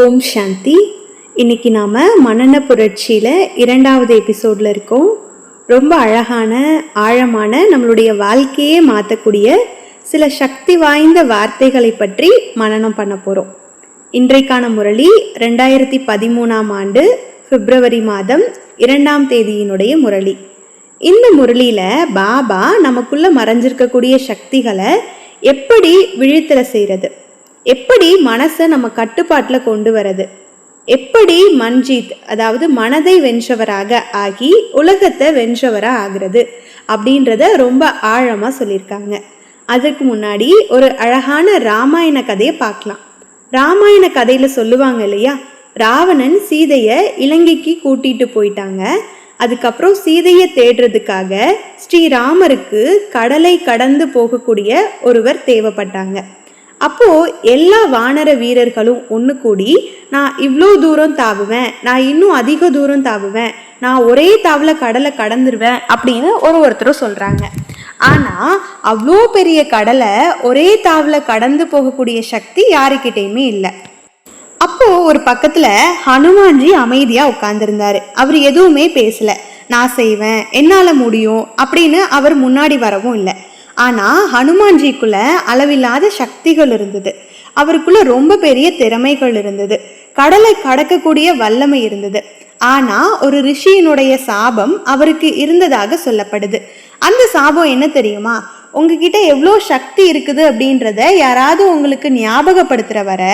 ஓம் சாந்தி. இன்னைக்கு நாம் மனன புரட்சியில் 2வது எபிசோடில் இருக்கோம். ரொம்ப அழகான ஆழமான நம்மளுடைய வாழ்க்கையே மாற்றக்கூடிய சில சக்தி வாய்ந்த வார்த்தைகளை பற்றி மனனம் பண்ண போகிறோம். இன்றைக்கான முரளி 2013ஆம் ஆண்டு பிப்ரவரி மாதம் 2ஆம் தேதியினுடைய முரளி. இந்த முரளியில் பாபா நமக்குள்ளே மறைஞ்சிருக்கக்கூடிய சக்திகளை எப்படி விழித்திர செய்கிறது, எப்படி மனசை நம்ம கட்டுப்பாட்டில் கொண்டு வர்றது, எப்படி மன்ஜீத் அதாவது மனதை வென்றவராக ஆகி உலகத்தை வென்றவராக ஆகிறது அப்படின்றத ரொம்ப ஆழமாக சொல்லியிருக்காங்க. அதுக்கு முன்னாடி ஒரு அழகான ராமாயண கதையை பார்க்கலாம். ராமாயண கதையில் சொல்லுவாங்க இல்லையா, ராவணன் சீதையை இலங்கைக்கு கூட்டிட்டு போயிட்டாங்க. அதுக்கப்புறம் சீதையை தேடுறதுக்காக ஸ்ரீராமருக்கு கடலை கடந்து போகக்கூடிய ஒருவர் தேவைப்பட்டாங்க. அப்போது எல்லா வானர வீரர்களும் ஒன்று கூடி, நான் இவ்வளோ தூரம் தாவுவேன், நான் இன்னும் அதிக தூரம் தாவுவேன், நான் ஒரே தாவில் கடலை கடந்துருவேன் அப்படின்னு ஒருத்தரும் சொல்கிறாங்க. ஆனால் அவ்வளோ பெரிய கடலை ஒரே தாவில் கடந்து போகக்கூடிய சக்தி யாருக்கிட்டேயுமே இல்லை. அப்போது ஒரு பக்கத்தில் ஹனுமான்ஜி அமைதியாக உட்கார்ந்துருந்தாரு. அவர் எதுவுமே பேசலை. நான் செய்வேன், என்னால் முடியும் அப்படின்னு அவர் முன்னாடி வரவும் இல்லை. ஆனால் ஹனுமான்ஜிக்குள்ள அளவில்லாத சக்திகள் இருந்தது. அவருக்குள்ள ரொம்ப பெரிய திறமைகள் இருந்தது. கடலை கடக்கக்கூடிய வல்லமை இருந்தது. ஆனால் ஒரு ரிஷியினுடைய சாபம் அவருக்கு இருந்ததாக சொல்லப்படுது. அந்த சாபம் என்ன தெரியுமா? உங்ககிட்ட எவ்வளோ சக்தி இருக்குது அப்படின்றத யாராவது உங்களுக்கு ஞாபகப்படுத்துகிற வர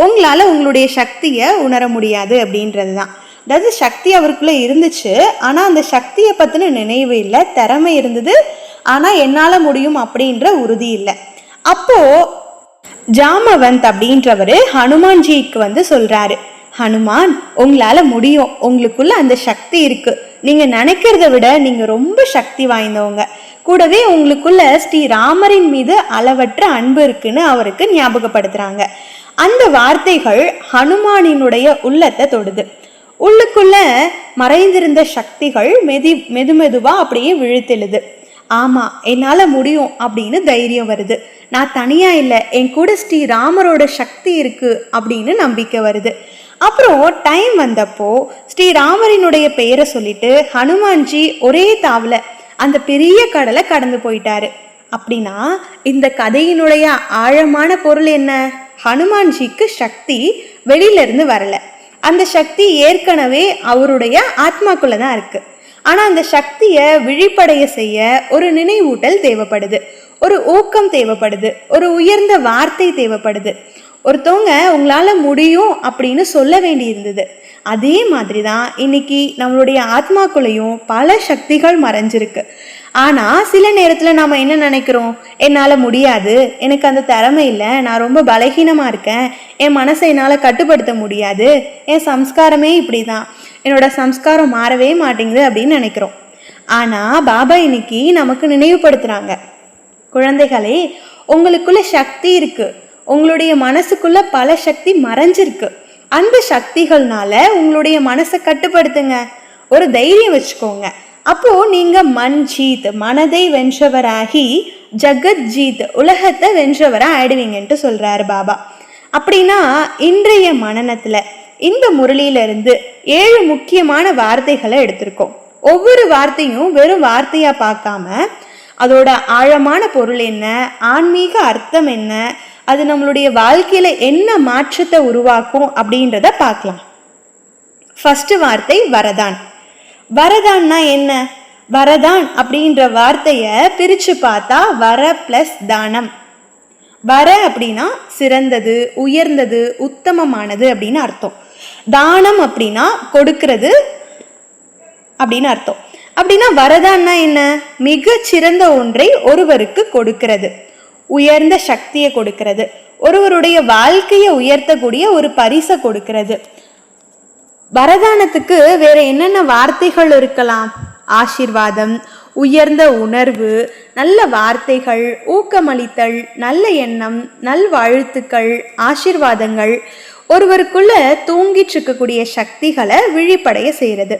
உங்களால் உங்களுடைய சக்தியை உணர முடியாது அப்படின்றது தான். அதாவது சக்தி அவருக்குள்ளே இருந்துச்சு, ஆனால் அந்த சக்தியை பற்றின நினைவு இல்லை. திறமை இருந்தது, ஆனால் என்னால் முடியும் அப்படின்ற உறுதி இல்லை. அப்போது ஜாமவந்த் அப்படின்றவர் ஹனுமான்ஜிக்கு சொல்கிறாரு, ஹனுமான் உங்களால் முடியும், உங்களுக்குள்ள அந்த சக்தி இருக்குது, நீங்கள் நினைக்கிறத விட நீங்கள் ரொம்ப சக்தி வாய்ந்தவங்க, கூடவே உங்களுக்குள்ள ஸ்ரீராமரின் மீது அளவற்ற அன்பு இருக்குன்னு அவருக்கு ஞாபகப்படுத்துகிறாங்க. அந்த வார்த்தைகள் ஹனுமானினுடைய உள்ளத்தை தொடுது. உள்ளுக்குள்ள மறைந்திருந்த சக்திகள் மெதுவாக அப்படியே விழுத்தெழுது. ஆமாம், என்னால் முடியும் அப்படின்னு தைரியம் வருது. நான் தனியாக இல்லை, என் கூட ஸ்ரீராமரோட சக்தி இருக்குது அப்படின்னு நம்பிக்கை வருது. அப்புறம் டைம் வந்தப்போ ஸ்ரீராமரினுடைய பெயரை சொல்லிட்டு ஹனுமான்ஜி ஒரே தாவில் அந்த பெரிய கடலை கடந்து போயிட்டாரு. அப்படின்னா இந்த கதையினுடைய ஆழமான பொருள் என்ன? ஹனுமான்ஜிக்கு சக்தி வெளியிலேருந்து வரலை. அந்த சக்தி ஏற்கனவே அவருடைய ஆத்மாக்குள்ளே தான் இருக்குது. ஆனால் அந்த சக்தியை விழிப்படைய செய்ய ஒரு நினைவூட்டல் தேவைப்படுது, ஒரு ஊக்கம் தேவைப்படுது, ஒரு உயர்ந்த வார்த்தை தேவைப்படுது. ஒருத்தவங்க உங்களால் முடியும் அப்படின்னு சொல்ல வேண்டி இருந்தது. அதே மாதிரி தான் இன்னைக்கு நம்மளுடைய ஆத்மாக்குள்ளேயும் பல சக்திகள் மறைஞ்சிருக்கு. ஆனால் சில நேரத்தில் நாம் என்ன நினைக்கிறோம், என்னால் முடியாது, எனக்கு அந்த திறமை இல்லை, நான் ரொம்ப பலகீனமாக இருக்கேன், என் மனசை என்னால் கட்டுப்படுத்த முடியாது, என் சம்ஸ்காரமே இப்படி தான், என்னோட சம்ஸ்காரம் மாறவே மாட்டேங்குது அப்படின்னு நினைக்கிறோம். ஆனால் பாபா இன்னைக்கு நமக்கு நினைவுபடுத்துகிறாங்க, குழந்தைகளே உங்களுக்குள்ள சக்தி இருக்குது, உங்களுடைய மனசுக்குள்ள பல சக்தி மறைஞ்சிருக்கு. அந்த சக்திகள்னால உங்களுடைய மனசை கட்டுப்படுத்துங்க, ஒரு தைரியம் வச்சுக்கோங்க. அப்போ நீங்க மன்ஜீத் மனதை வென்றவராகி ஜகத்ஜீத் உலகத்தை வென்றவரா ஆயிடுவீங்கன்ட்டு சொல்றாரு பாபா. அப்படின்னா இன்றைய மனனத்துல இந்த முரளியிலிருந்து 7 முக்கியமான வார்த்தைகளை எடுத்திருக்கோம். ஒவ்வொரு வார்த்தையும் வெறும் வார்த்தையா பார்க்காம அதோட ஆழமான பொருள் என்ன, ஆன்மீக அர்த்தம் என்ன, அது நம்மளுடைய வாழ்க்கையில என்ன மாற்றத்தை உருவாக்கும் அப்படின்றத பார்க்கலாம். ஃபர்ஸ்ட் வார்த்தை வரதான். வரதான்னா என்ன? வரதான் அப்படின்ற வார்த்தையை பிரிச்சு பார்த்தா வர பிளஸ் தானம். வர அப்படின்னா சிறந்தது, உயர்ந்தது, உத்தமமானது அப்படின்னு அர்த்தம். தானம் அப்படின்னா கொடுக்கிறது அப்படின்னு அர்த்தம். அப்படின்னா வரதான்னா என்ன? மிக சிறந்த ஒன்றை ஒருவருக்கு கொடுக்கிறது, உயர்ந்த சக்தியை கொடுக்கிறது, ஒருவருடைய வாழ்க்கையை உயர்த்தக்கூடிய ஒரு பரிசை கொடுக்கிறது. வரதானத்துக்கு வேற என்னென்ன வார்த்தைகள் இருக்கலாம்? ஆசீர்வாதம், உயர்ந்த உணர்வு, நல்ல வார்த்தைகள், ஊக்கமளித்தல், நல்ல எண்ணம், நல்வாழ்த்துக்கள், ஆசீர்வாதங்கள், ஒருவருக்குள்ள தூங்கிட்டு இருக்கக்கூடிய சக்திகளை விழிப்படைய செய்கிறது.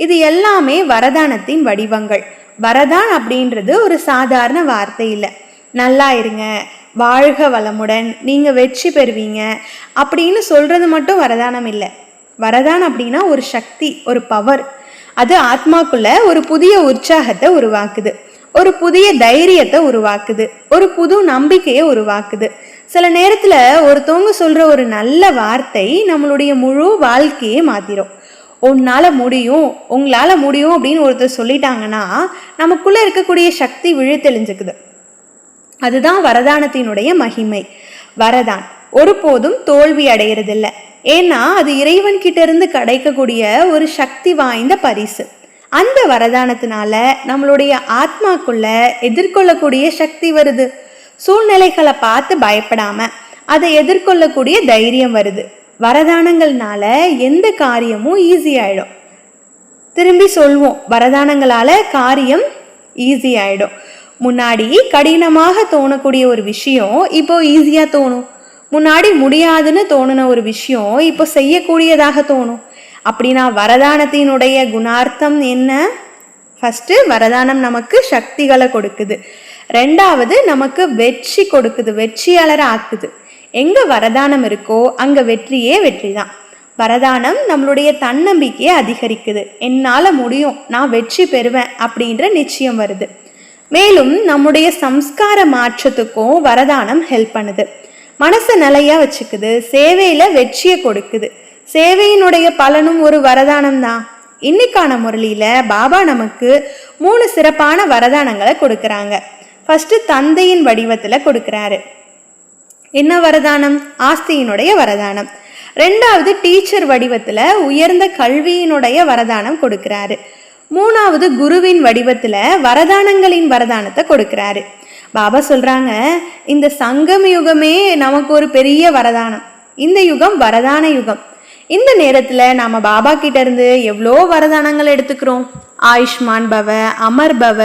இது எல்லாமே வரதானத்தின் வடிவங்கள். வரதான் அப்படின்றது ஒரு சாதாரண வார்த்தை இல்லை. நல்லா இருங்க, வாழ்க வளமுடன், நீங்கள் வெற்றி பெறுவீங்க அப்படின்னு சொல்கிறது மட்டும் வரதானம் இல்லை. வரதானம் அப்படின்னா ஒரு சக்தி, ஒரு பவர். அது ஆத்மாக்குள்ள ஒரு புதிய உற்சாகத்தை உருவாக்குது, ஒரு புதிய தைரியத்தை உருவாக்குது, ஒரு புது நம்பிக்கையை உருவாக்குது. சில நேரத்தில் ஒருத்தவங்க சொல்கிற ஒரு நல்ல வார்த்தை நம்மளுடைய முழு வாழ்க்கையே மாற்றிடும். உன்னால் முடியும், உங்களால் முடியும் அப்படின்னு ஒருத்தர் சொல்லிட்டாங்கன்னா நமக்குள்ளே இருக்கக்கூடிய சக்தி விழித்தெளிஞ்சுக்குது. அதுதான் வரதானத்தினுடைய மகிமை. வரதான் ஒருபோதும் தோல்வி அடைகிறதில்லை. ஏன்னா அது இறைவன் கிட்ட இருந்து கிடைக்கக்கூடிய ஒரு சக்தி வாய்ந்த பரிசு. அந்த வரதானத்தினால நம்மளுடைய ஆத்மாக்குள்ள எதிர்கொள்ளக்கூடிய சக்தி வருது. சூழ்நிலைகளை பார்த்து பயப்படாம அதை எதிர்கொள்ளக்கூடிய தைரியம் வருது. வரதானங்கள்னால எந்த காரியமும் ஈஸியாயிடும். திரும்பி சொல்வோம், வரதானங்களால காரியம் ஈஸி ஆயிடும். முன்னாடி கடினமாக தோணக்கூடிய ஒரு விஷயம் இப்போ ஈஸியா தோணும். முன்னாடி முடியாதுன்னு தோணுன ஒரு விஷயம் இப்போ செய்யக்கூடியதாக தோணும். அப்படின்னா வரதானத்தினுடைய குணார்த்தம் என்ன? ஃபர்ஸ்ட், வரதானம் நமக்கு சக்திகளை கொடுக்குது. ரெண்டாவது, நமக்கு வெற்றி கொடுக்குது, வெற்றியாளரை ஆக்குது. எங்க வரதானம் இருக்கோ அங்க வெற்றியே வெற்றி தான். வரதானம் நம்மளுடைய தன்னம்பிக்கையை அதிகரிக்குது. என்னால் முடியும், நான் வெற்றி பெறுவேன் அப்படின்ற நிச்சயம் வருது. மேலும் நம்முடைய சம்ஸ்கார மாற்றத்துக்கும் வரதானம் ஹெல்ப் பண்ணுது. மனசை நிலையா வச்சுக்குது, சேவையில வெற்றியை கொடுக்குது. சேவையினுடைய பலனும் ஒரு வரதானம் தான். இன்னைக்கான முரளியில பாபா நமக்கு 3 சிறப்பான வரதானங்களை கொடுக்கறாங்க. ஃபர்ஸ்ட், தந்தையின் வடிவத்துல கொடுக்கறாரு. என்ன வரதானம்? ஆஸ்தியினுடைய வரதானம். ரெண்டாவது, டீச்சர் வடிவத்துல உயர்ந்த கல்வியினுடைய வரதானம் கொடுக்கறாரு. மூணாவது, குருவின் வடிவத்துல வரதானங்களின் வரதானத்தை கொடுக்கறாரு. பாபா சொல்றாங்க, இந்த சங்கம் யுகமே நமக்கு ஒரு பெரிய வரதானம். இந்த யுகம் வரதான யுகம். இந்த நேரத்துல நாம பாபா கிட்ட இருந்து எவ்வளோ வரதானங்கள் எடுத்துக்கிறோம். ஆயுஷ்மான் பவ, அமர் பவ,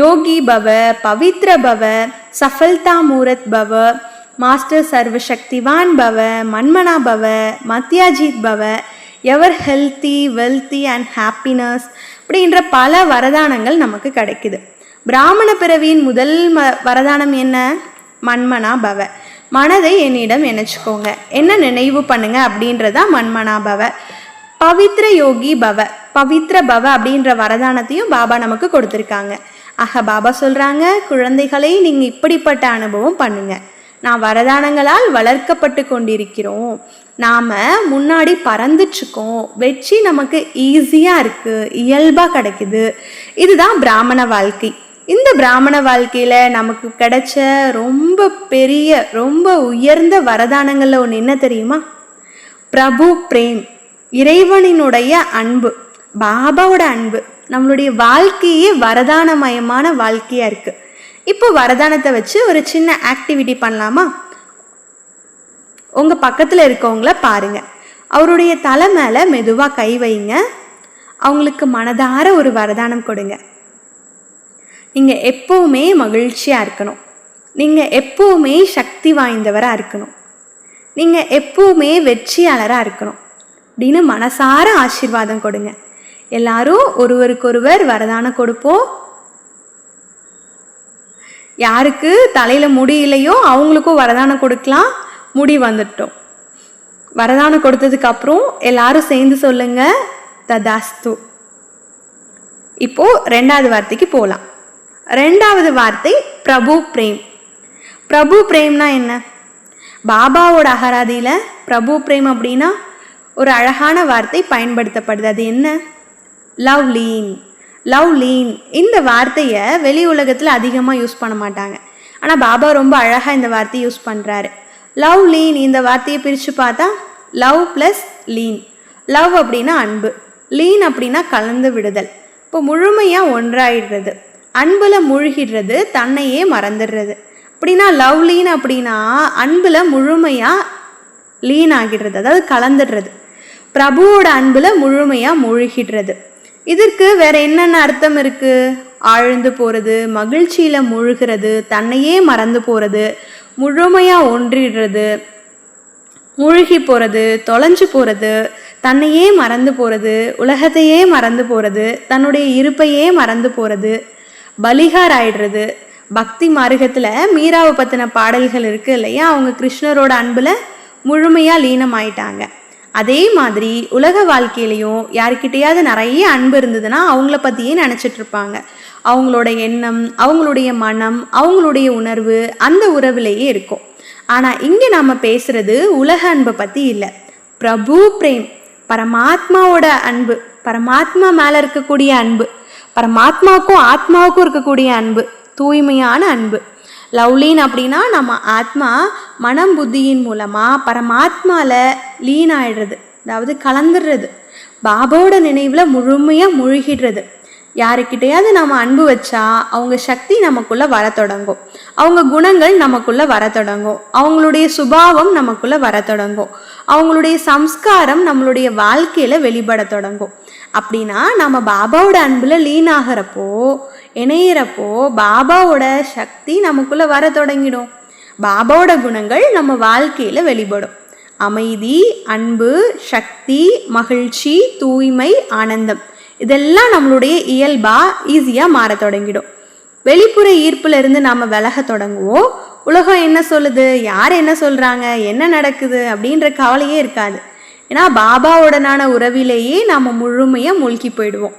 யோகி பவ, பவித்ர பவ, சஃபல்தா மூரத் பவ, மாஸ்டர் சர்வசக்திவான் பவ, மன்மனா பவ, மத்யாஜித் பவ, எவர் ஹெல்த்தி, வெல்த்தி அண்ட் ஹாப்பினஸ் அப்படின்ற பல வரதானங்கள் நமக்கு கிடைக்குது. பிராமண பிறவியின் முதல் வரதானம் என்ன? மன்மனா பவ. மனதை என்னிடம் நினைச்சுக்கோங்க, என்ன நினைவு பண்ணுங்க அப்படின்றதா மன்மனா பவ. பவித்ர யோகி பவ, பவித்ர பவ அப்படின்ற வரதானத்தையும் பாபா நமக்கு கொடுத்துருக்காங்க. ஆக பாபா சொல்றாங்க, குழந்தைகளை நீங்க இப்படிப்பட்ட அனுபவம் பண்ணுங்க. நான் வரதானங்களால் வளர்க்கப்பட்டு கொண்டிருக்கிறோம். நாம முன்னாடி பறந்துச்சுக்கோம். வெற்றி நமக்கு ஈஸியா இருக்கு, இயல்பா கிடைக்குது. இதுதான் பிராமண வாழ்க்கை. இந்த பிராமண வாழ்க்கையில நமக்கு கிடைச்ச ரொம்ப பெரிய, ரொம்ப உயர்ந்த வரதானங்கள்ல ஒன்று என்ன தெரியுமா? பிரபு பிரேம், இறைவனினுடைய அன்பு, பாபாவோட அன்பு. நம்மளுடைய வாழ்க்கையே வரதானமயமான வாழ்க்கையா இருக்கு. இப்போ வரதானத்தை வச்சு ஒரு சின்ன ஆக்டிவிட்டி பண்ணலாமா? உங்க பக்கத்துல இருக்கவங்கள பாருங்க, அவருடைய தலை மேல மெதுவா கை வைங்க. அவங்களுக்கு மனதார ஒரு வரதானம் கொடுங்க. நீங்க எப்பவுமே மகிழ்ச்சியா இருக்கணும், நீங்க எப்பவுமே சக்தி வாய்ந்தவரா இருக்கணும், நீங்க எப்பவுமே வெற்றியாளரா இருக்கணும் அப்படின்னு மனசார ஆசீர்வாதம் கொடுங்க. எல்லாரும் ஒருவருக்கொருவர் வரதானம் கொடுப்போம். யாருக்கு தலையில முடி இல்லையோ அவங்களுக்கும் வரதானம் கொடுக்கலாம். முடி வந்துட்டோம். வரதானம் கொடுத்ததுக்கு அப்புறம் எல்லாரும் சேர்ந்து சொல்லுங்க, ததாஸ்து. இப்போ 2வது வார்த்தைக்கு போகலாம். 2வது வார்த்தை பிரபு பிரேம். பிரபு பிரேம்னா என்ன? பாபாவோட அகராதியில பிரபு பிரேம் அப்படின்னா ஒரு அழகான வார்த்தை பயன்படுத்தப்படுது. அது என்ன? Love lean. லவ் லீன் இந்த வார்த்தையை வெளி உலகத்தில் அதிகமாக யூஸ் பண்ண மாட்டாங்க. ஆனால் பாபா ரொம்ப அழகாக இந்த வார்த்தையை யூஸ் பண்ணுறாரு. லவ் லீன் இந்த வார்த்தையை பிரித்து பார்த்தா லவ் ப்ளஸ் லீன். லவ் அப்படின்னா அன்பு, லீன் அப்படின்னா கலந்து விடுதல். இப்போ முழுமையாக ஒன்றாயிடுறது, அன்பில் மூழ்கிடுறது, தன்னையே மறந்துடுறது. அப்படின்னா லவ் லீன் அப்படின்னா அன்பில் முழுமையாக லீன் ஆகிடுறது, அதாவது கலந்துடுறது. பிரபுவோட அன்பில் முழுமையாக மூழ்கிடுறது. இதற்கு வேற என்னென்ன அர்த்தம் இருக்கு? ஆழ்ந்து போகிறது, மகிழ்ச்சியில் மூழ்கிறது, தன்னையே மறந்து போகிறது, முழுமையாக ஒன்றிடுறது, மூழ்கி போகிறது, தொலைஞ்சு போகிறது, தன்னையே மறந்து போகிறது, உலகத்தையே மறந்து போகிறது, தன்னுடைய இருப்பையே மறந்து போகிறது, பலிகார் ஆயிடுறது, பக்தி மார்க்கத்தில் மீராவை பற்றின பாடல்கள் இருக்குது இல்லையா, அவங்க கிருஷ்ணரோட அன்பில் முழுமையாக லீனமாயிட்டாங்க. அதே மாதிரி உலக வாழ்க்கையிலையும் யாருக்கிட்டையாவது நிறைய அன்பு இருந்ததுன்னா அவங்கள பற்றியே நினச்சிட்ருப்பாங்க. அவங்களோட எண்ணம், அவங்களுடைய மனம், அவங்களுடைய உணர்வு அந்த உறவுலேயே இருக்கும். ஆனால் இங்கே நாம் பேசுகிறது உலக அன்பை பற்றி இல்லை, பிரபு பிரேம், பரமாத்மாவோட அன்பு, பரமாத்மா மேலே இருக்கக்கூடிய அன்பு, பரமாத்மாவுக்கும் ஆத்மாவுக்கும் இருக்கக்கூடிய அன்பு, தூய்மையான அன்பு. லவ்லீன் அப்படின்னா நம்ம ஆத்மா மனம் புத்தியின் மூலமாக பரமாத்மாவில் லீன் ஆயிடுறது, அதாவது கலந்துடுறது, பாபாவோட நினைவில் முழுமையாக முழுகிடுறது. யாருக்கிட்டையாவது நம்ம அன்பு வச்சா அவங்க சக்தி நமக்குள்ளே வர தொடங்கும், அவங்க குணங்கள் நமக்குள்ளே வர தொடங்கும், அவங்களுடைய சுபாவம் நமக்குள்ளே வர தொடங்கும், அவங்களுடைய சம்ஸ்காரம் நம்மளுடைய வாழ்க்கையில் வெளிப்பட தொடங்கும். அப்படின்னா நம்ம பாபாவோட அன்பில் லீன் ஆகிறப்போ, இணையிறப்போ பாபாவோட சக்தி நமக்குள்ளே வர தொடங்கிடும். பாபாவோட குணங்கள் நம்ம வாழ்க்கையில் வெளிப்படும். அமைதி, அன்பு, சக்தி, மகிழ்ச்சி, தூய்மை, ஆனந்தம், இதெல்லாம் நம்மளுடைய இயல்பாக ஈஸியாக மாற தொடங்கிடும். வெளிப்புற ஈர்ப்புலேருந்து நாம் விலக தொடங்குவோம். உலகம் என்ன சொல்லுது, யார் என்ன சொல்கிறாங்க, என்ன நடக்குது அப்படின்ற கவலையே இருக்காது. ஏன்னா பாபாவுடனான உறவிலேயே நாம் முழுமையாக மூழ்கி போயிடுவோம்.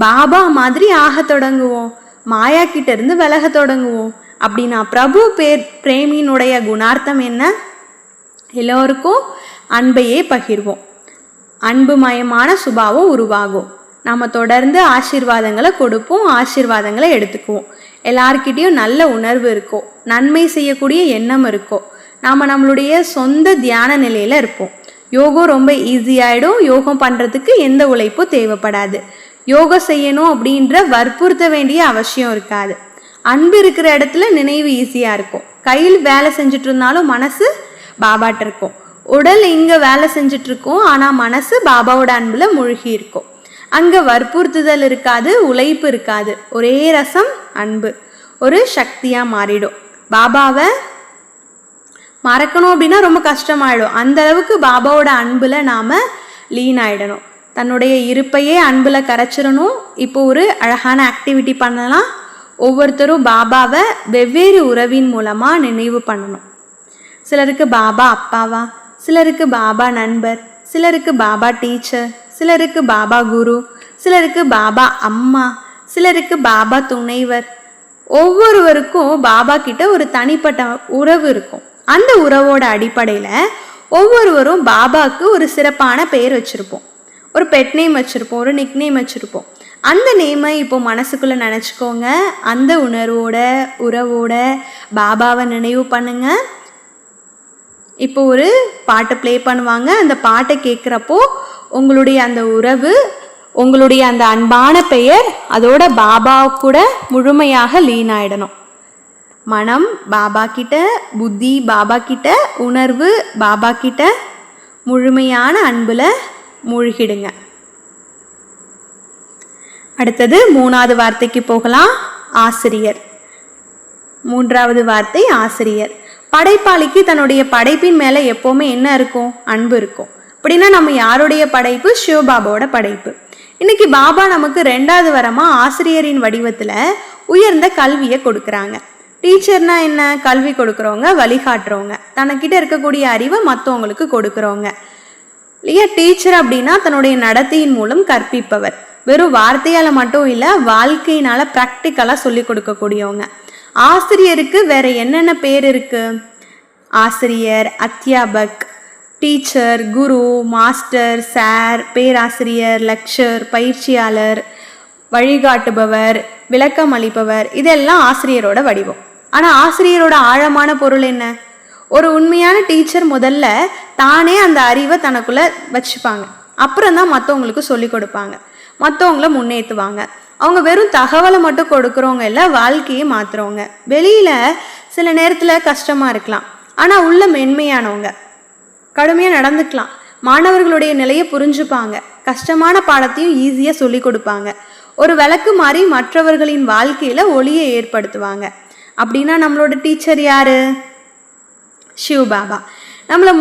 பாபா மாதிரி ஆக தொடங்குவோம், மாயா கிட்ட இருந்து விலக தொடங்குவோம். அப்படின்னா பிரபு பிரேமியினுடைய குணார்த்தம் என்ன? எல்லோருக்கும் அன்பையே பகிர்வோம், அன்புமயமான சுபாவம் உருவாகும். நம்ம தொடர்ந்து ஆசீர்வாதங்களை கொடுப்போம், ஆசீர்வாதங்களை எடுத்துக்குவோம். எல்லார்கிட்டையும் நல்ல உணர்வு இருக்கோ, நன்மை செய்யக்கூடிய எண்ணம் இருக்கோ, நாம் நம்மளுடைய சொந்த தியான நிலையில் இருப்போம். யோகம் ரொம்ப ஈஸியாகிடும். யோகம் பண்ணுறதுக்கு எந்த உழைப்பும் தேவைப்படாது. யோகம் செய்யணும் அப்படின்ற வற்புறுத்த வேண்டிய அவசியம் இருக்காது. அன்பு இருக்கிற இடத்துல நினைவு ஈஸியாக இருக்கும். கையில் வேலை செஞ்சுட்டு இருந்தாலும் மனசு பாபாட்ட இருக்கும். உடல் இங்கே வேலை செஞ்சிட்ருக்கோம், ஆனால் மனசு பாபாவோட அன்பில் மூழ்கி இருக்கும். அங்கே வற்புறுத்துதல் இருக்காது, உழைப்பு இருக்காது. ஒரே ரசம், அன்பு ஒரு சக்தியாக மாறிடும். பாபாவை மறக்கணும் அப்படின்னா ரொம்ப கஷ்டமாயிடும். அந்த அளவுக்கு பாபாவோட அன்பில் நாம் லீன் ஆகிடணும். தன்னுடைய இருப்பையே அன்பில் கரைச்சிடணும். இப்போ ஒரு அழகான ஆக்டிவிட்டி பண்ணலாம். ஒவ்வொருத்தரும் பாபாவை வெவ்வேறு உறவின் மூலமாக நினைவு பண்ணணும். சிலருக்கு பாபா அப்பாவா, சிலருக்கு பாபா நண்பர், சிலருக்கு பாபா டீச்சர், சிலருக்கு பாபா குரு, சிலருக்கு பாபா அம்மா, சிலருக்கு பாபா துணைவர். ஒவ்வொருவருக்கும் பாபா கிட்ட ஒரு தனிப்பட்ட உறவு இருக்கும். அந்த உறவோட அடிப்படையில் ஒவ்வொருவரும் பாபாவுக்கு ஒரு சிறப்பான பெயர் வச்சுருப்போம், ஒரு பெட் நேம் வச்சுருப்போம், ஒரு நிக் நேம் வச்சுருப்போம். அந்த நேமை இப்போ மனசுக்குள்ளே நினச்சிக்கோங்க. அந்த உறவோட பாபாவை நினைவு பண்ணுங்க. இப்போ ஒரு பாட்டை ப்ளே பண்ணுவாங்க. அந்த பாட்டை கேட்குறப்போ உங்களுடைய அந்த உறவு, உங்களுடைய அந்த அன்பான பெயர் அதோட பாபா கூட முழுமையாக லீன் ஆகிடணும். மனம் பாபா கிட்ட, புத்தி பாபா கிட்ட, உணர்வு பாபா கிட்ட, முழுமையான அன்பில் மூழ்கிடுங்க. அடுத்தது 3வது வார்த்தைக்கு போகலாம். ஆசிரியர். 3வது வார்த்தை ஆசிரியர். படைப்பாளிக்கு தன்னுடைய படைப்பின் மேலே எப்போவுமே என்ன இருக்கும்? அன்பு இருக்கும். அப்படின்னா நம்ம யாருடைய படைப்பு? சிவபாபாவோட படைப்பு. இன்னைக்கு பாபா நமக்கு 2வது வரமாக ஆசிரியரின் வடிவத்தில் உயர்ந்த கல்வியை கொடுக்குறாங்க. டீச்சர்னா என்ன? கல்வி கொடுக்குறவங்க, வழிகாட்டுறவங்க, தனக்கிட்ட இருக்கக்கூடிய அறிவை மற்றவங்களுக்கு கொடுக்குறவங்க இல்லையா? டீச்சர் அப்படின்னா தன்னுடைய நடத்தையின் மூலம் கற்பிப்பவர். வெறும் வார்த்தையால் மட்டும் இல்லை, வாழ்க்கையினால் ப்ராக்டிக்கலாக சொல்லி கொடுக்கக்கூடியவங்க. ஆசிரியருக்கு வேற என்னென்ன பேர் இருக்கு? ஆசிரியர், அத்தியாபக், டீச்சர், குரு, மாஸ்டர், சார், பேராசிரியர், லெக்சர், பயிற்சியாளர், வழிகாட்டுபவர், விளக்கம் அளிப்பவர், இதெல்லாம் ஆசிரியரோட வடிவம். ஆனால் ஆசிரியரோட ஆழமான பொருள் என்ன? ஒரு உண்மையான டீச்சர் முதல்ல தானே அந்த அறிவை தனக்குள்ளே வச்சுப்பாங்க, அப்புறம் தான் மற்றவங்களுக்கு சொல்லி கொடுப்பாங்க, மற்றவங்கள முன்னேற்றுவாங்க. அவங்க வெறும் தகவலை மட்டும் கொடுக்குறவங்க இல்லை, வாழ்க்கையை மாற்றுறவங்க. வெளியில் சில நேரத்தில் கஷ்டமாக இருக்கலாம், ஆனால் உள்ள மென்மையானவங்க. கடுமையாக நடந்துக்கலாம், மாணவர்களுடைய நிலையை புரிஞ்சுப்பாங்க, கஷ்டமான பாடத்தையும் ஈஸியாக சொல்லி கொடுப்பாங்க. ஒரு விளக்கு மாதிரி மற்றவர்களின் வாழ்க்கையில் ஒளியை ஏற்படுத்துவாங்க. அப்படின்னா நம்மளோட டீச்சர் யார்? சிவபாபா. நம்மளை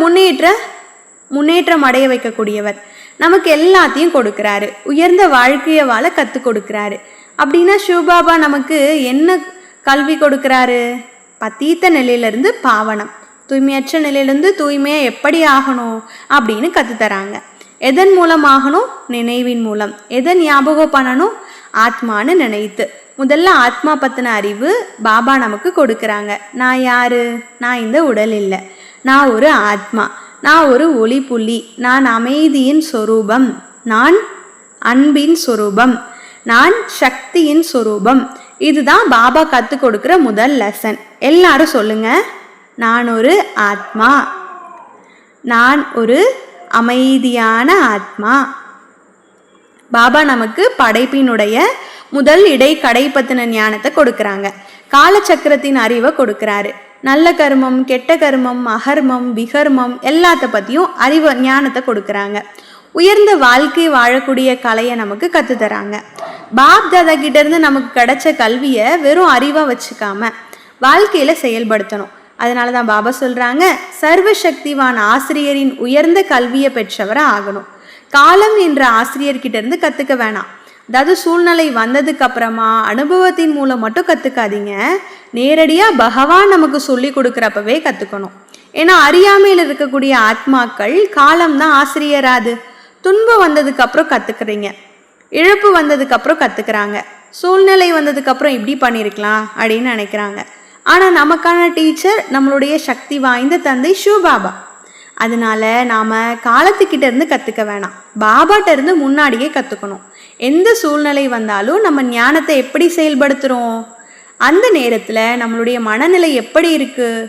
முன்னேற்றம் அடைய வைக்கக்கூடியவர். நமக்கு எல்லாத்தையும் கொடுக்குறாரு, உயர்ந்த வாழ்க்கையை வாழ கற்றுக் கொடுக்குறாரு. அப்படின்னா சிவபாபா நமக்கு என்ன கல்வி கொடுக்குறாரு? பத்தீத்த நிலையிலிருந்து பாவனம், தூய்மையற்ற நிலையிலிருந்து தூய்மையாக எப்படி ஆகணும் அப்படின்னு கற்றுத்தராங்க. எதன் மூலம் ஆகணும்? நினைவின் மூலம். எதை ஞாபகம் பண்ணணும்? ஆத்மான்னு நினைத்து. முதல்ல ஆத்மா பற்றின அறிவு பாபா நமக்கு கொடுக்குறாங்க. நான் யாரு? நான் இந்த உடல் இல்லை, நான் ஒரு ஆத்மா, நான் ஒரு ஒளி புள்ளி, நான் அமைதியின் சொரூபம், நான் அன்பின் சொரூபம், நான் சக்தியின் சொரூபம். இதுதான் பாபா கற்றுக் கொடுக்குற முதல் லெசன். எல்லாரும் சொல்லுங்க, நான் ஒரு ஆத்மா, நான் ஒரு அமைதியான ஆத்மா. பாபா நமக்கு படைப்பினுடைய முதல் இடை கடை பத்தின ஞானத்தை கொடுக்குறாங்க. காலச்சக்கரத்தின் அறிவை கொடுக்குறாரு. நல்ல கர்மம், கெட்ட கர்மம், அகர்மம், விகர்மம் எல்லாத்த பற்றியும் அறிவு ஞானத்தை கொடுக்குறாங்க. உயர்ந்த வாழ்க்கை வாழக்கூடிய கலையை நமக்கு கற்றுத்தராங்க. பாப் தாதா கிட்டேருந்து நமக்கு கிடைச்ச கல்வியை வெறும் அறிவாக வச்சுக்காம வாழ்க்கையில் செயல்படுத்தணும். அதனால தான் பாபா சொல்கிறாங்க, சர்வசக்திவான் ஆசிரியரின் உயர்ந்த கல்வியை பெற்றவராக ஆகணும். காலம் என்ற ஆசிரியர்கிட்டேருந்து கற்றுக்க வேணாம். அதாவது சூழ்நிலை வந்ததுக்கு அப்புறமா அனுபவத்தின் மூலம் மட்டும் கற்றுக்காதீங்க. நேரடியாக பகவான் நமக்கு சொல்லி கொடுக்குறப்பவே கற்றுக்கணும். ஏன்னா அறியாமையில் இருக்கக்கூடிய ஆத்மாக்கள் காலம்தான் ஆசிரியராது. துன்பம் வந்ததுக்கப்புறம் கற்றுக்குறீங்க, இழப்பு வந்ததுக்கப்புறம் கற்றுக்குறாங்க, சூழ்நிலை வந்ததுக்கப்புறம் இப்படி பண்ணியிருக்கலாம் அப்படின்னு நினைக்கிறாங்க. ஆனால் நமக்கான டீச்சர் நம்மளுடைய சக்தி வாய்ந்த தந்தை சிவபாபா. அதனால நாம் காலத்துக்கிட்ட இருந்து கற்றுக்க வேணாம், பாபாட்ட இருந்து முன்னாடியே கற்றுக்கணும். எந்த சூழ்நிலை வந்தாலும் நம்ம ஞானத்தை எப்படி செயல்படுத்துகிறோம், அந்த நேரத்தில் நம்மளுடைய மனநிலை எப்படி இருக்குது,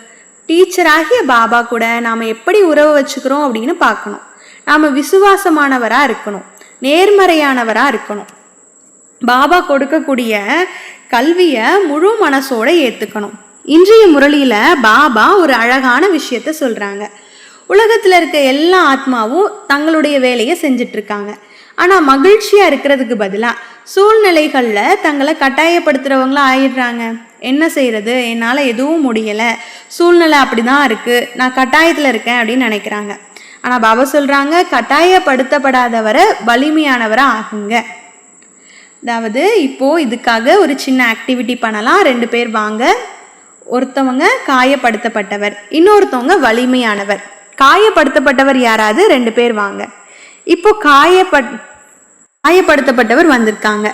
டீச்சராகிய பாபா கூட நாம் எப்படி உறவு வச்சுக்கிறோம் அப்படின்னு பார்க்கணும். நாம் விசுவாசமானவராக இருக்கணும், நேர்மறையானவராக இருக்கணும். பாபா கொடுக்கக்கூடிய கல்வியை முழு மனசோடு ஏற்றுக்கணும். இன்றைய முரளியில் பாபா ஒரு அழகான விஷயத்த சொல்கிறாங்க. உலகத்தில் இருக்க எல்லா ஆத்மாவும் தங்களுடைய வேலையை செஞ்சிட்ருக்காங்க. ஆனால் மகிழ்ச்சியாக இருக்கிறதுக்கு பதிலாக சூழ்நிலைகளில் தங்களை கட்டாயப்படுத்துகிறவங்களா ஆயிடுறாங்க. என்ன செய்கிறது, என்னால் எதுவும் முடியலை, சூழ்நிலை அப்படி தான் இருக்குது, நான் கட்டாயத்தில் இருக்கேன் அப்படின்னு நினைக்கிறாங்க. ஆனால் பாபா சொல்கிறாங்க, கட்டாயப்படுத்தப்படாதவரை வலிமையானவராக ஆகுங்க. அதாவது இப்போது இதுக்காக ஒரு சின்ன ஆக்டிவிட்டி பண்ணலாம். 2 பேர் வாங்க. ஒருத்தவங்க காயப்படுத்தப்பட்டவர், இன்னொருத்தவங்க வலிமையானவர். காயப்படுத்தப்பட்டவர் யாராவது 2 பேர் வாங்க. இப்போ காயப்படுத்தப்பட்டவர் வந்திருக்காங்க.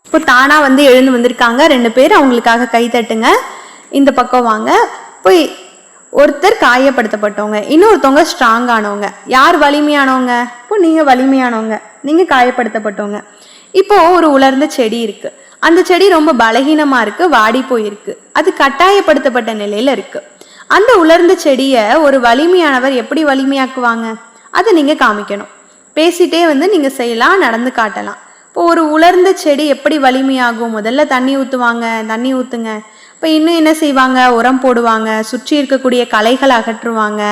இப்போ தானாக எழுந்து வந்திருக்காங்க 2 பேர். அவங்களுக்காக கை தட்டுங்க. இந்த பக்கம் வாங்க. போய் ஒருத்தர் காயப்படுத்தப்பட்டவங்க, இன்னொருத்தவங்க ஸ்ட்ராங்கானவங்க. யார் வலிமையானவங்க? இப்போ நீங்கள் வலிமையானவங்க, நீங்கள் காயப்படுத்தப்பட்டவங்க. இப்போது ஒரு உலர்ந்த செடி இருக்குது. அந்த செடி ரொம்ப பலகீனமாக இருக்குது, வாடி போயிருக்கு, அது கட்டாயப்படுத்தப்பட்ட நிலையில் இருக்குது. அந்த உலர்ந்த செடியை ஒரு வலிமையானவர் எப்படி வலிமையாக்குவாங்க, அதை நீங்கள் காமிக்கணும். பேசிட்டே நீங்கள் செய்யலாம், நடந்து காட்டலாம். இப்போ ஒரு உலர்ந்த செடி எப்படி வலிமையாகும்? முதல்ல தண்ணி ஊற்றுவாங்க, தண்ணி ஊற்றுங்க. இப்போ இன்னும் என்ன செய்வாங்க? உரம் போடுவாங்க, சுற்றி இருக்கக்கூடிய களைகளை அகற்றுவாங்க,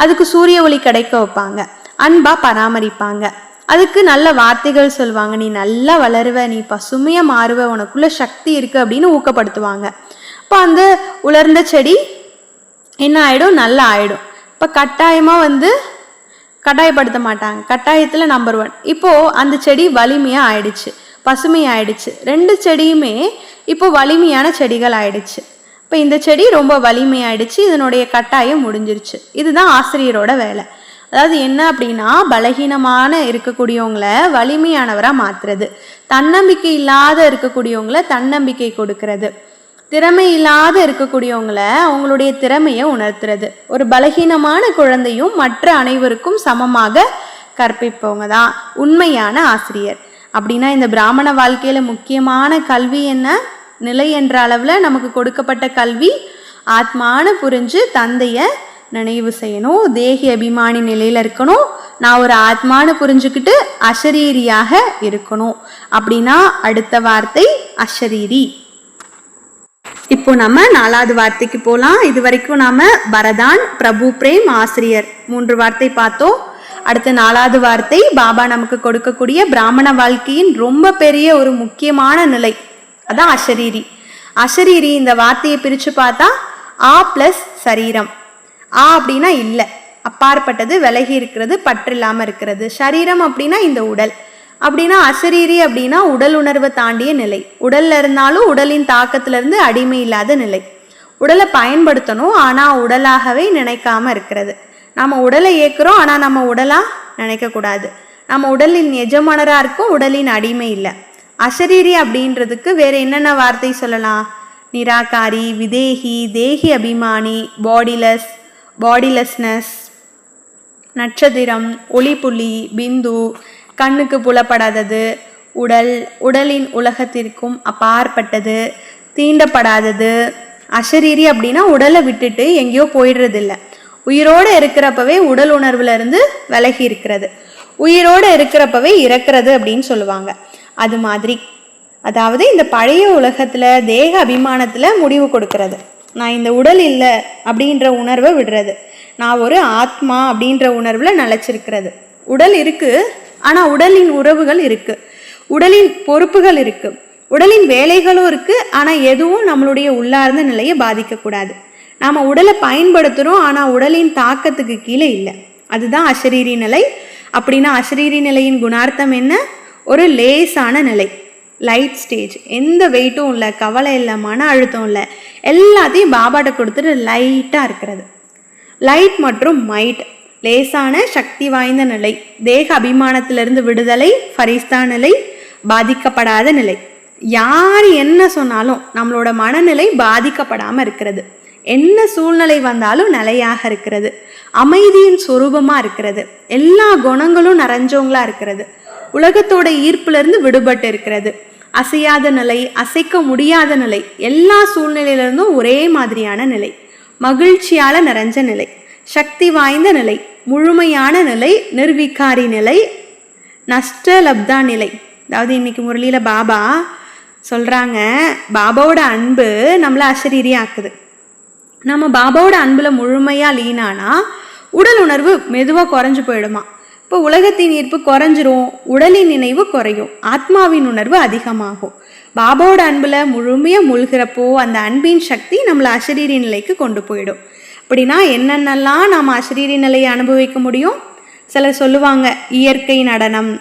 அதுக்கு சூரிய ஒளி கிடைக்க வைப்பாங்க, அன்பாக பராமரிப்பாங்க, அதுக்கு நல்ல வார்த்தைகள் சொல்லுவாங்க. நீ நல்லா வளருவ, நீ பசுமையாக மாறுவ, உனக்குள்ள சக்தி இருக்குது அப்படின்னு ஊக்கப்படுத்துவாங்க. இப்போ அந்த உலர்ந்த செடி என்ன ஆகிடும்? நல்லா ஆகிடும். இப்போ கட்டாயமாக கட்டாயப்படுத்த மாட்டாங்க, கட்டாயத்தில் நம்பர் 1. இப்போது அந்த செடி வலிமையாக ஆயிடுச்சு, பசுமையாயிடுச்சு. 2 செடியுமே இப்போ வலிமையான செடிகள் ஆயிடுச்சு. இப்போ இந்த செடி ரொம்ப வலிமையாயிடுச்சு, இதனுடைய கட்டாயம் முடிஞ்சிருச்சு. இதுதான் ஆசிரியரோட வேலை. அதாவது என்ன அப்படின்னா, பலகீனமான இருக்கக்கூடியவங்களை வலிமையானவராக மாற்றுறது, தன்னம்பிக்கை இல்லாத இருக்கக்கூடியவங்களை தன்னம்பிக்கை கொடுக்கறது, திறமை இல்லாத இருக்கக்கூடியவங்களை அவங்களுடைய திறமையை உணர்த்துறது. ஒரு பலகீனமான குழந்தையும் மற்ற அனைவருக்கும் சமமாக கற்பிப்பவங்க தான் உண்மையான ஆசிரியர். அப்படின்னா இந்த பிராமண வாழ்க்கையில் முக்கியமான கல்வி என்ன? நிலை என்ற அளவில் நமக்கு கொடுக்கப்பட்ட கல்வி ஆத்மானு புரிஞ்சு தந்தையை நினைவு செய்யணும், தேகி அபிமானி நிலையில் இருக்கணும், நான் ஒரு ஆத்மானு புரிஞ்சுக்கிட்டு அஷரீரியாக இருக்கணும். அப்படின்னா அடுத்த வார்த்தை அஷரீரி. இப்போ நம்ம 4வது வார்த்தைக்கு போகலாம். இது வரைக்கும் நாம் வரதான், பிரபு, பிரேம், ஆசிரியர் 3 வார்த்தை பார்த்தோம். அடுத்த 4வது வார்த்தை பாபா நமக்கு கொடுக்கக்கூடிய பிராமண வாழ்க்கையின் ரொம்ப பெரிய ஒரு முக்கியமான நிலை, அதான் அஷரீரி. அஷரீரி இந்த வார்த்தையை பிரித்து பார்த்தா ஆ ப்ளஸ் சரீரம். ஆ அப்படின்னா இல்லை, அப்பாற்பட்டது, விலகி இருக்கிறது, பற்று இல்லாமல் இருக்கிறது. சரீரம் அப்படின்னா இந்த உடல். அப்படின்னா அசரீரி அப்படின்னா உடல் உணர்வை தாண்டிய நிலை, உடல்ல இருந்தாலும் உடலின் தாக்கத்திலிருந்து அடிமை இல்லாத நிலை. உடலை பயன்படுத்தணும் ஆனால் உடலாகவே நினைக்காம இருக்கிறது. நம்ம உடலை இயக்குறோம் ஆனால் நம்ம உடலா நினைக்கக்கூடாது. நம்ம உடலின் எஜமானராக இருக்கும், உடலின் அடிமை இல்லை. அசரீரி அப்படின்றதுக்கு வேற என்னென்ன வார்த்தை சொல்லலாம்? நிராகாரி, விதேகி, தேகி அபிமானி, பாடிலெஸ்னஸ், நட்சத்திரம், ஒளிப்புள்ளி, பிந்து, கண்ணுக்கு புலப்படாதது, உடலின் உலகத்திற்கும் அப்பாற்பட்டது, தீண்டப்படாதது. அசரீரி அப்படின்னா உடலை விட்டுட்டு எங்கேயோ போயிடுறது இல்லை, உயிரோடு இருக்கிறப்பவே உடல் உணர்வுல இருந்து விலகி இருக்கிறது, உயிரோடு இருக்கிறப்பவே இறக்கிறது அப்படின்னு சொல்லுவாங்க. அது மாதிரி, அதாவது இந்த பழைய உலகத்துல தேக அபிமானத்துல முடிவு கொடுக்கறது, நான் இந்த உடல் இல்லை அப்படின்ற உணர்வை விடுறது, நான் ஒரு ஆத்மா அப்படின்ற உணர்வுல நிலைச்சிருக்கிறது. உடல் இருக்கு ஆனா உடலின் உறவுகள் இருக்கு, உடலின் பொறுப்புகள் இருக்கு, உடலின் வேலைகளும் இருக்கு. ஆனா எதுவும் நம்மளுடைய உள்ளார்ந்த நிலையை பாதிக்கக்கூடாது. நாம உடலை பயன்படுத்துறோம் ஆனா உடலின் தாக்கத்துக்கு கீழே இல்லை. அதுதான் அசரீரி நிலை. அப்படின்னா அசரீரி நிலையின் குணார்த்தம் என்ன? ஒரு லேசான நிலை, லைட் ஸ்டேஜ். எந்த வெயிட்டும் இல்லை, கவலை இல்லை, மன அழுத்தம் இல்லை, எல்லாத்தையும் பாபாட்ட கொடுத்துட்டு லைட்டாக இருக்கிறது. லைட் மற்றும் மைட், லேசான சக்தி வாய்ந்த நிலை, தேக அபிமானத்திலிருந்து விடுதலை, ஃபரிஸ்தா நிலை, பாதிக்கப்படாத நிலை. யார் என்ன சொன்னாலும் நம்மளோட மனநிலை பாதிக்கப்படாமல் இருக்கிறது, என்ன சூழ்நிலை வந்தாலும் நிலையாக இருக்கிறது, அமைதியின் சொரூபமாக இருக்கிறது, எல்லா குணங்களும் நிறைஞ்சவங்களா இருக்கிறது, உலகத்தோட ஈர்ப்புலேருந்து விடுபட்டு இருக்கிறது, அசையாத நிலை, அசைக்க முடியாத நிலை, எல்லா சூழ்நிலையிலிருந்தும் ஒரே மாதிரியான நிலை, மகிழ்ச்சியால் நிறைஞ்ச நிலை, சக்தி வாய்ந்த நிலை, முழுமையான நிலை, நிர்விகாரி நிலை, நஷ்டலப்தா நிலை. அதாவது இன்னைக்கு முரளியில் பாபா சொல்கிறாங்க, பாபாவோட அன்பு நம்மளை அசரீரி ஆக்குது. நம்ம பாபாவோட அன்பில் முழுமையாக லீனானா உடல் உணர்வு மெதுவாக குறைஞ்சு போயிடுமா. இப்போ உலகத்தின் ஈர்ப்பு குறைஞ்சிரும், உடலின் நினைவு குறையும், ஆத்மாவின் உணர்வு அதிகமாகும். பாபாவோட அன்பில் முழுமையாக மூழ்கிறப்போ அந்த அன்பின் சக்தி நம்மளை அசரீரி நிலைக்கு கொண்டு போயிடும். அப்படின்னா என்னென்னலாம் நாம் அசரீரி நிலையை அனுபவிக்க முடியும்? சிலர் சொல்லுவாங்க, இயற்கை நடனம்,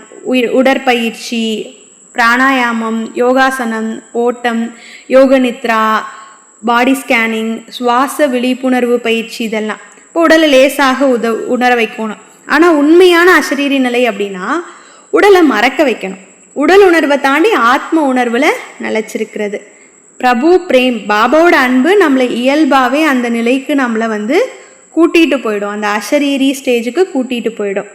உடற்பயிற்சி, பிராணாயாமம், யோகாசனம், ஓட்டம், யோக நித்ரா, பாடி ஸ்கேனிங், சுவாச விழிப்புணர்வு பயிற்சி, இதெல்லாம் இப்போ உடலை லேசாக உணர வைக்கணும். ஆனால் உண்மையான அசரீரி நிலை அப்படின்னா உடலை மறக்க வைக்கணும், உடல் உணர்வை தாண்டி ஆத்ம உணர்வில் நிலைச்சிருக்கிறது. பிரபு பிரேம், பாபாவோட அன்பு நம்மளை இயல்பாகவே அந்த நிலைக்கு நம்மளை கூட்டிகிட்டு போயிடும், அந்த அசரீரி ஸ்டேஜுக்கு கூட்டிகிட்டு போயிடும்.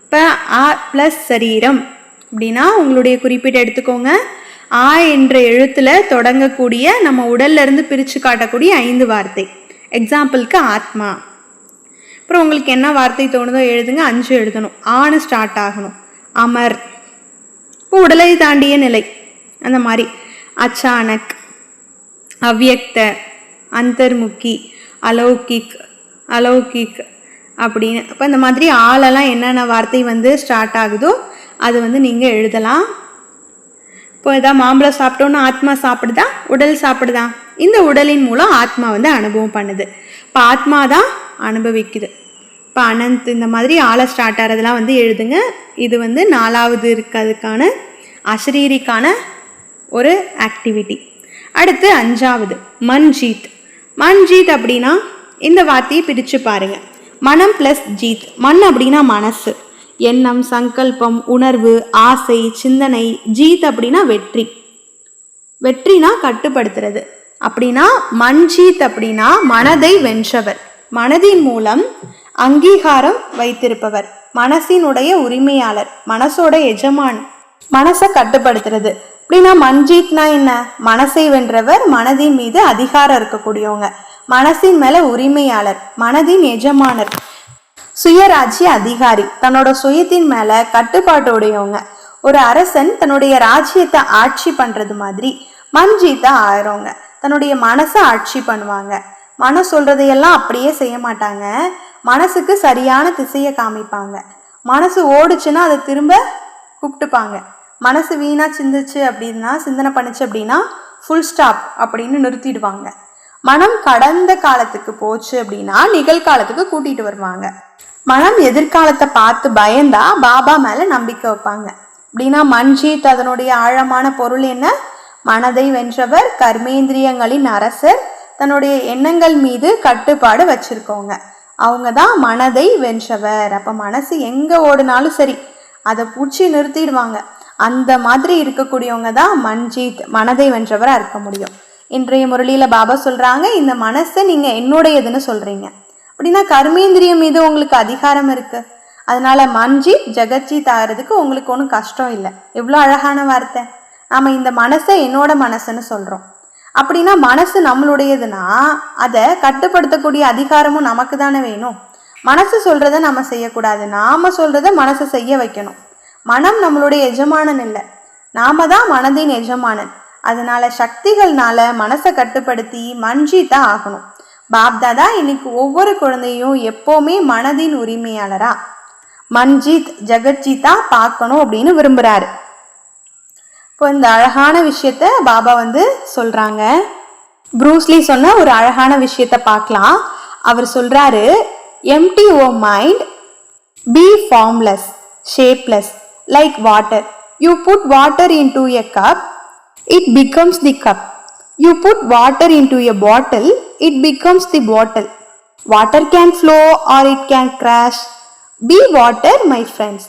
இப்போ ஆ ப்ளஸ் சரீரம் அப்படின்னா உங்களுடைய குறிப்பீட்டை எடுத்துக்கோங்க. ஆ என்ற எழுத்தில் தொடங்கக்கூடிய நம்ம உடல்லேருந்து பிரித்து காட்டக்கூடிய 5 வார்த்தை. எக்ஸாம்பிளுக்கு ஆத்மா. அப்புறம் உங்களுக்கு என்ன வார்த்தை தோணுதோ எழுதுங்க, 5 எழுதணும். ஆன்னு ஸ்டார்ட் ஆகணும். அமர், இப்போ உடலை தாண்டிய நிலை, அந்த மாதிரி. அச்சானக், அவ்யக்த, அந்தர்முகி, அலௌகிக் அப்படின்னு. அப்போ இந்த மாதிரி ஆளெல்லாம் என்னென்ன வார்த்தை ஸ்டார்ட் ஆகுதோ அது நீங்கள் எழுதலாம். இப்போ எதாவது மாம்பழம் சாப்பிட்டோன்னா ஆத்மா சாப்பிடுதா, உடல் சாப்பிடுதா? இந்த உடலின் மூலம் ஆத்மா அனுபவம் பண்ணுது. இப்போ ஆத்மா தான் அனுபவிக்குது. இப்போ அனந்த், இந்த மாதிரி ஆளை ஸ்டார்ட் ஆகிறதுலாம் எழுதுங்க. இது 4வது இருக்கிறதுக்கான அசரீரிக்கான ஒரு ஆக்டிவிட்டி. அடுத்து 5வது மன்ஜீத். மன்ஜீத் அப்படின்னா இந்த வார்த்தையை பிரித்து பாருங்க. மனம் ப்ளஸ் ஜீத். மன் அப்படின்னா மனசு, எண்ணம், சங்கல்பம், உணர்வு, ஆசை, சிந்தனை. ஜீத் அப்படின்னா வெற்றி, வெற்றினா கட்டுப்படுத்துறது. அப்படின்னா மன்ஜீத் அப்படின்னா மனதை வென்றவர், மனதின் மூலம் அங்கீகாரம் வைத்திருப்பவர், மனசினுடைய உரிமையாளர், மனசோட எஜமான், மனசை கட்டுப்படுத்துறது. அப்படின்னா மன்ஜீத்னா என்ன? மனசை வென்றவர், மனதின் மீது அதிகாரம் இருக்கக்கூடியவங்க, மனசின் மேல உரிமையாளர், மனதின் எஜமானர், சுயராஜ்ய அதிகாரி, தன்னோட சுயத்தின் மேல கட்டுப்பாட்டுடையவங்க. ஒரு அரசன் தன்னுடைய ராஜ்யத்தை ஆட்சி பண்றது மாதிரி மன்ஜீத்தா ஆயிரவங்க தன்னுடைய மனசை ஆட்சி பண்ணுவாங்க. மனசு சொல்றதையெல்லாம் அப்படியே செய்ய மாட்டாங்க, மனசுக்கு சரியான திசையை காமிப்பாங்க. மனசு ஓடுச்சுன்னா அதை திரும்ப கூப்பிட்டுப்பாங்க. மனசு வீணா சிந்தனை பண்ணுச்சு அப்படின்னா ஃபுல் ஸ்டாப் அப்படின்னு நிறுத்திடுவாங்க. மனம் கடந்த காலத்துக்கு போச்சு அப்படின்னா நிகழ்காலத்துக்கு கூட்டிட்டு வருவாங்க. மனம் எதிர்காலத்தை பார்த்து பயந்தா பாபா மேல நம்பிக்கை வைப்பாங்க. அப்படின்னா மன்ஜீத் அதனுடைய ஆழமான பொருள் என்ன? மனதை வென்றவர், கர்மேந்திரியங்களின் அரசர், தன்னுடைய எண்ணங்கள் மீது கட்டுப்பாடு வச்சிருக்கோங்க. அவங்க தான் மனதை வென்றவர். அப்போ மனசு எங்கே ஓடுனாலும் சரி அதை பூச்சி நிறுத்திடுவாங்க. அந்த மாதிரி இருக்கக்கூடியவங்க தான் மன்ஜீத், மனதை வென்றவராக இருக்க முடியும். இன்றைய முரளியில் பாபா சொல்கிறாங்க, இந்த மனசை நீங்கள் என்னுடையதுன்னு சொல்கிறீங்க. அப்படின்னா கர்மேந்திரியம் மீது உங்களுக்கு அதிகாரம் இருக்குது. அதனால மன்ஜீத் ஜெகஜீத் ஆகிறதுக்கு உங்களுக்கு ஒன்றும் கஷ்டம் இல்லை. எவ்வளோ அழகான வார்த்தை. நாம் இந்த மனசை என்னோட மனசுன்னு சொல்கிறோம். அப்படின்னா மனசு நம்மளுடையதுன்னா அதை கட்டுப்படுத்தக்கூடிய அதிகாரமும் நமக்கு தானே வேணும். மனசு சொல்கிறத நம்ம செய்யக்கூடாது, நாம் சொல்கிறத மனசை செய்ய வைக்கணும். மனம் நம்மளுடைய எஜமானன் இல்லை, நாம தான் மனதின் எஜமானன். அதனால சக்திகள்னால மனசை கட்டுப்படுத்தி மன்ஜீத்தா ஆகணும். பாப்தாதா இன்னைக்கு ஒவ்வொரு குழந்தையும் எப்போவுமே மனதின் உரிமையாளரா மன்ஜீத் ஜெகஜீத்தா பார்க்கணும் அப்படின்னு விரும்புகிறாரு. இப்போ இந்த அழகான விஷயத்த பாபா சொல்கிறாங்க. ப்ரூஸ்லி சொன்ன ஒரு அழகான விஷயத்த பார்க்கலாம். அவர் சொல்கிறாரு, empty your mind, be formless, shapeless, like water. You put water into a cup, it becomes the cup. You put water into a bottle, it becomes the bottle. Water can flow or it can crash. Be water, my friends.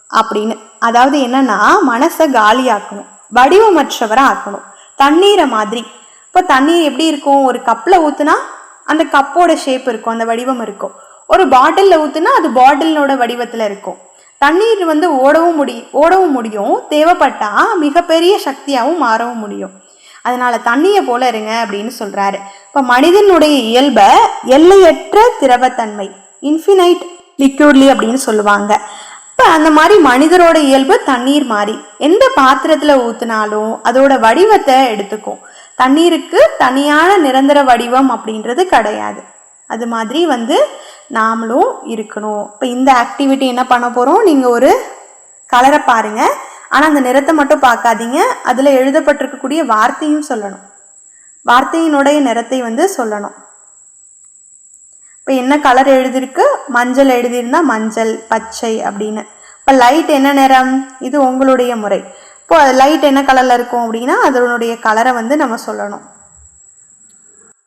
அப்படின்னு அதாவது என்னன்னா மனசை காலியாக்கணும், வடிவமற்றவரை ஆக்கணும். தண்ணீரை மாதிரி. இப்போ தண்ணீர் எப்படி இருக்கும்? ஒரு கப்பில் ஊற்றுனா அந்த கப்போட ஷேப் இருக்கும், அந்த வடிவம் இருக்கும். ஒரு பாட்டிலில் ஊற்றுனா அது பாட்டிலோட வடிவத்தில் இருக்கும். தண்ணீர் ஓடவும் முடியும், தேவைப்பட்டா மிகப்பெரிய சக்தியாகவும் மாறவும் முடியும். அதனால தண்ணியை போல இருங்க அப்படின்னு சொல்றாரு. இப்போ மனிதனுடைய இயல்பை எல்லையற்ற திரவத்தன்மை, இன்ஃபினைட் லிக்யூட்லி அப்படின்னு சொல்லுவாங்க. இப்போ அந்த மாதிரி மனிதரோட இயல்பு தண்ணீர் மாதிரி எந்த பாத்திரத்தில் ஊற்றினாலும் அதோட வடிவத்தை எடுத்துக்கும். தண்ணீருக்கு தனியான நிரந்தர வடிவம் அப்படின்றது கிடையாது. அது மாதிரி நாமளும் இருக்கணும். இப்போ இந்த ஆக்டிவிட்டி என்ன பண்ண போகிறோம்? நீங்கள் ஒரு கலரை பாருங்கள், ஆனால் அந்த நிறத்தை மட்டும் பார்க்காதீங்க, அதில் எழுதப்பட்டிருக்கக்கூடிய வார்த்தையும் சொல்லணும். வார்த்தையினுடைய நிறத்தை சொல்லணும். இப்போ என்ன கலர் எழுதியிருக்கு? மஞ்சள் எழுதியிருந்தா மஞ்சள், பச்சை அப்படின்னு. இப்போ லைட் என்ன நிறம்? இது உங்களுடைய முறை. இப்போ லைட் என்ன கலரில் இருக்கும் அப்படின்னா அதனுடைய கலரை நம்ம சொல்லணும்.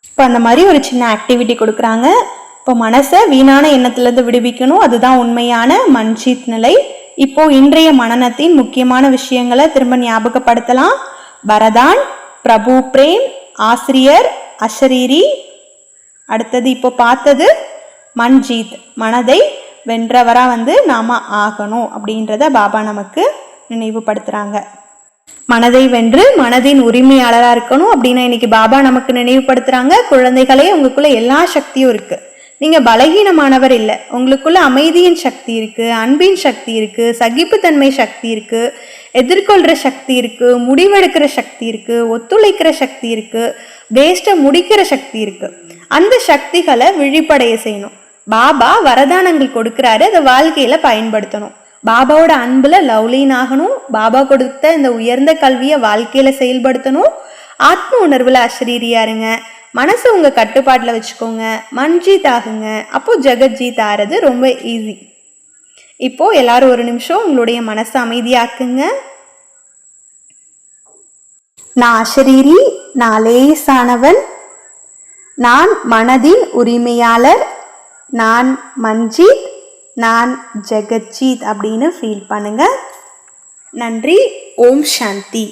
இப்போ அந்த மாதிரி ஒரு சின்ன ஆக்டிவிட்டி கொடுக்குறாங்க. இப்போ மனசை வீணான எண்ணத்திலிருந்து விடுவிக்கணும், அதுதான் உண்மையான மன்ஜீத் நிலை. இப்போ இன்றைய மனனத்தின் முக்கியமான விஷயங்களை திரும்ப ஞாபகப்படுத்தலாம். வரதான், பிரபு பிரேம், ஆசிரியர், அஷரீரி. அடுத்தது இப்போ பார்த்தது மன்ஜீத், மனதை வென்றவரா நாம ஆகணும் அப்படின்றத பாபா நமக்கு நினைவுபடுத்துறாங்க. மனதை வென்று மனதின் உரிமையாளராக இருக்கணும் அப்படின்னா இன்னைக்கு பாபா நமக்கு நினைவுபடுத்துறாங்க, குழந்தைகளே உங்களுக்குள்ள எல்லா சக்தியும் இருக்கு. நீங்க பலகீனமானவர் இல்லை. உங்களுக்குள்ள அமைதியின் சக்தி இருக்கு, அன்பின் சக்தி இருக்கு, சகிப்புத்தன்மை சக்தி இருக்கு, எதிர்கொள்கிற சக்தி இருக்கு, முடிவெடுக்கிற சக்தி இருக்கு, ஒத்துழைக்கிற சக்தி இருக்கு, வேஸ்ட்டை முடிக்கிற சக்தி இருக்கு. அந்த சக்திகளை விழிப்படைய செய்யணும். பாபா வரதானங்கள் கொடுக்குறாரு, அதை வாழ்க்கையில பயன்படுத்தணும். பாபாவோட அன்புல லவ்லீன் ஆகணும். பாபா கொடுத்த இந்த உயர்ந்த கல்வியை வாழ்க்கையில செயல்படுத்தணும். ஆத்ம உணர்வுல அஷரீரியா இருங்க. மனசை உங்க கட்டுப்பாட்டில் வச்சுக்கோங்க. மன்ஜீத் ஆகுங்க. அப்போ ஜெகஜீத் ஆகிறது ரொம்ப ஈஸி. இப்போ எல்லாரும் ஒரு நிமிஷம் உங்களுடைய மனசை அமைதியாக்குங்க. நான் அஷரீரி, நான் லேசானவன், நான் மனதின் உரிமையாளர், நான் மன்ஜீத், நான் ஜெகஜீத் அப்படின்னு ஃபீல் பண்ணுங்க. நன்றி. ஓம் சாந்தி.